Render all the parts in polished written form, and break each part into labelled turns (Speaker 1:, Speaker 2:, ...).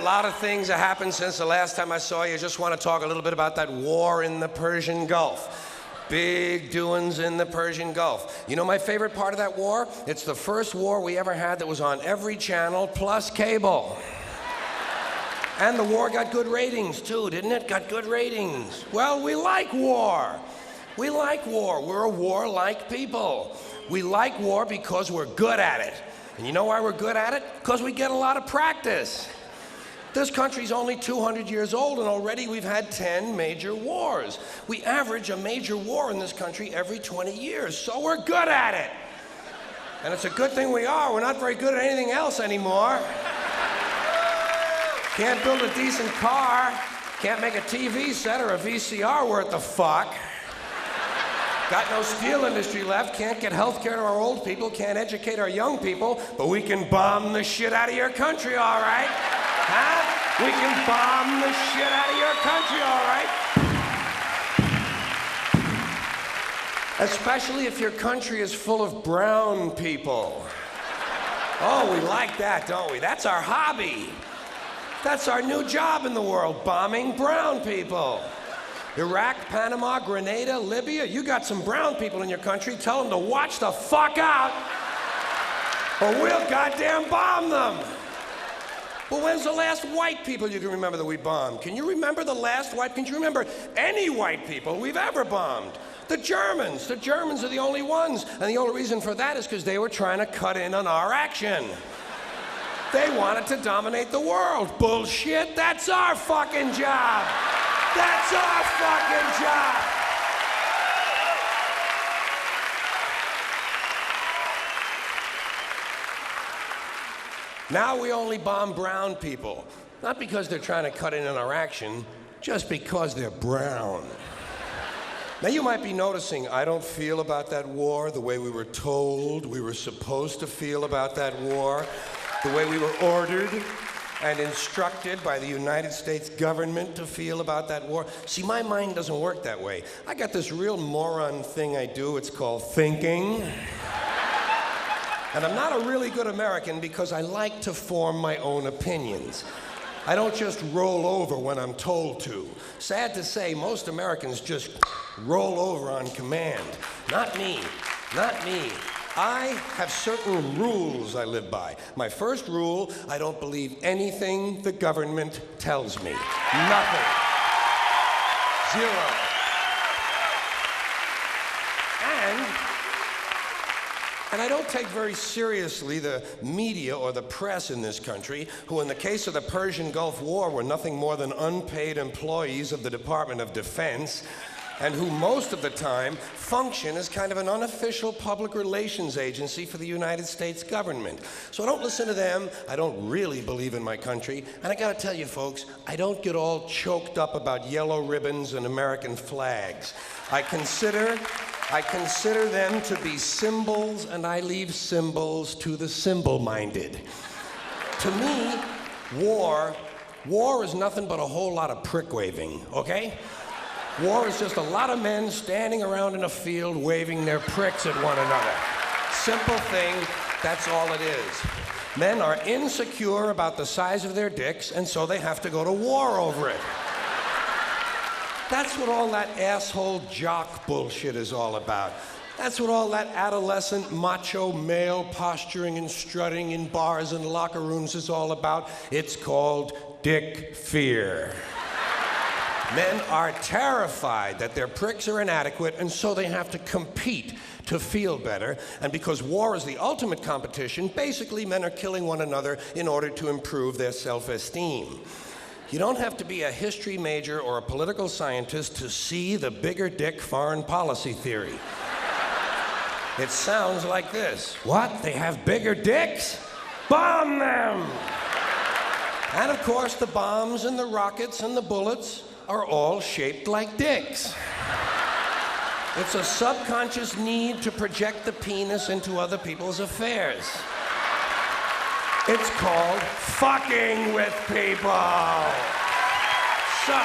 Speaker 1: lot of things have happened since the last time I saw you. Just want to talk a little bit about that war in the Persian Gulf. Big doings in the Persian Gulf. You know my favorite part of that war? It's the first war we ever had that was on every channel plus cable. And the war got good ratings too, didn't it? Got good ratings. Well, we like war. We like war. We're a war-like people. We like war because we're good at it. And you know why we're good at it? Because we get a lot of practice. This country's only 200 years old, and already we've had 10 major wars. We average a major war in this country every 20 years, so we're good at it. And it's a good thing we are. We're not very good at anything else anymore. Can't build a decent car, can't make a TV set or a VCR worth the fuck. Got no steel industry left, can't get health care to our old people, can't educate our young people, but we can bomb the shit out of your country, all right? Huh? We can bomb the shit out of your country, all right? Especially if your country is full of brown people. Oh, we like that, don't we? That's our hobby. That's our new job in the world, bombing brown people. Iraq, Panama, Grenada, Libya, you got some brown people in your country, tell them to watch the fuck out, or we'll goddamn bomb them. Well, when's the last white people you can remember that we bombed? Can you remember the last white, can you remember any white people we've ever bombed? The Germans are the only ones, and the only reason for that is because they were trying to cut in on our action. They wanted to dominate the world. Bullshit, that's our fucking job. That's our fucking job. Now we only bomb brown people. Not because they're trying to cut in on our action, just because they're brown. Now you might be noticing I don't feel about that war the way we were told we were supposed to feel about that war, the way we were ordered and instructed by the United States government to feel about that war. See, my mind doesn't work that way. I got this real moron thing I do, it's called thinking. And I'm not a really good American because I like to form my own opinions. I don't just roll over when I'm told to. Sad to say, most Americans just roll over on command. Not me, not me. I have certain rules I live by. My first rule, I don't believe anything the government tells me. Nothing. Zero. And I don't take very seriously the media or the press in this country, who in the case of the Persian Gulf War were nothing more than unpaid employees of the Department of Defense, and who most of the time function as kind of an unofficial public relations agency for the United States government. So I don't listen to them, I don't really believe in my country, and I gotta tell you folks, I don't get all choked up about yellow ribbons and American flags. I consider them to be symbols, and I leave symbols to the symbol-minded. To me, war is nothing but a whole lot of prick-waving, okay? War is just a lot of men standing around in a field waving their pricks at one another. Simple thing, that's all it is. Men are insecure about the size of their dicks, and so they have to go to war over it. That's what all that asshole jock bullshit is all about. That's what all that adolescent macho male posturing and strutting in bars and locker rooms is all about. It's called dick fear. Men are terrified that their pricks are inadequate, and so they have to compete to feel better. And because war is the ultimate competition, basically men are killing one another in order to improve their self-esteem. You don't have to be a history major or a political scientist to see the bigger dick foreign policy theory. It sounds like this. What? They have bigger dicks? Bomb them! And of course, the bombs and the rockets and the bullets are all shaped like dicks. It's a subconscious need to project the penis into other people's affairs. It's called fucking with people. So,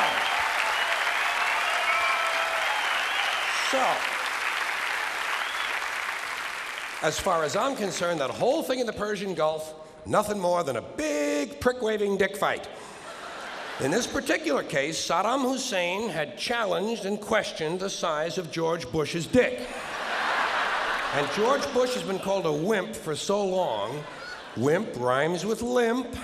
Speaker 1: as far as I'm concerned, that whole thing in the Persian Gulf, nothing more than a big prick-waving dick fight. In this particular case, Saddam Hussein had challenged and questioned the size of George Bush's dick. And George Bush has been called a wimp for so long. Wimp rhymes with limp.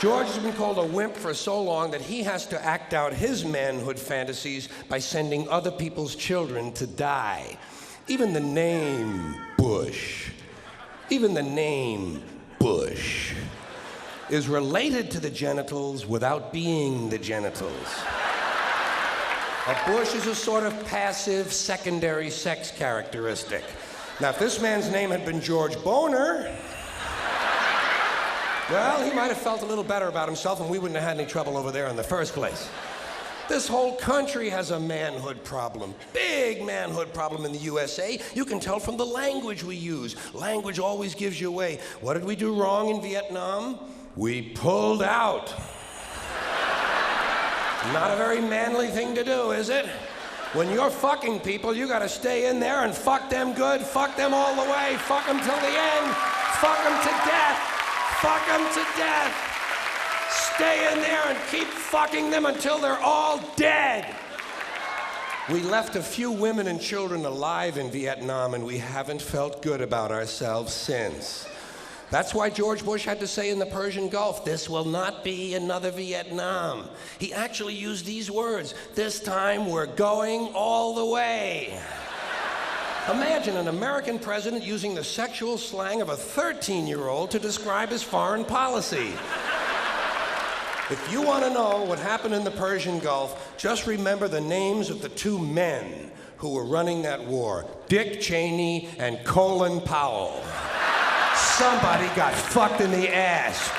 Speaker 1: George has been called a wimp for so long that he has to act out his manhood fantasies by sending other people's children to die. Even the name Bush is related to the genitals without being the genitals. A bush is a sort of passive secondary sex characteristic. Now, if this man's name had been George Boner, well, he might have felt a little better about himself and we wouldn't have had any trouble over there in the first place. This whole country has a manhood problem. Big manhood problem in the USA. You can tell from the language we use. Language always gives you away. What did we do wrong in Vietnam? We pulled out. Not a very manly thing to do, is it? When you're fucking people, you gotta stay in there and fuck them good, fuck them all the way, fuck them till the end, fuck them to death, fuck them to death. Stay in there and keep fucking them until they're all dead. We left a few women and children alive in Vietnam, and we haven't felt good about ourselves since. That's why George Bush had to say in the Persian Gulf, "This will not be another Vietnam." He actually used these words, "This time we're going all the way." Imagine an American president using the sexual slang of a 13-year-old to describe his foreign policy. If you want to know what happened in the Persian Gulf, just remember the names of the two men who were running that war, Dick Cheney and Colin Powell. Somebody got fucked in the ass.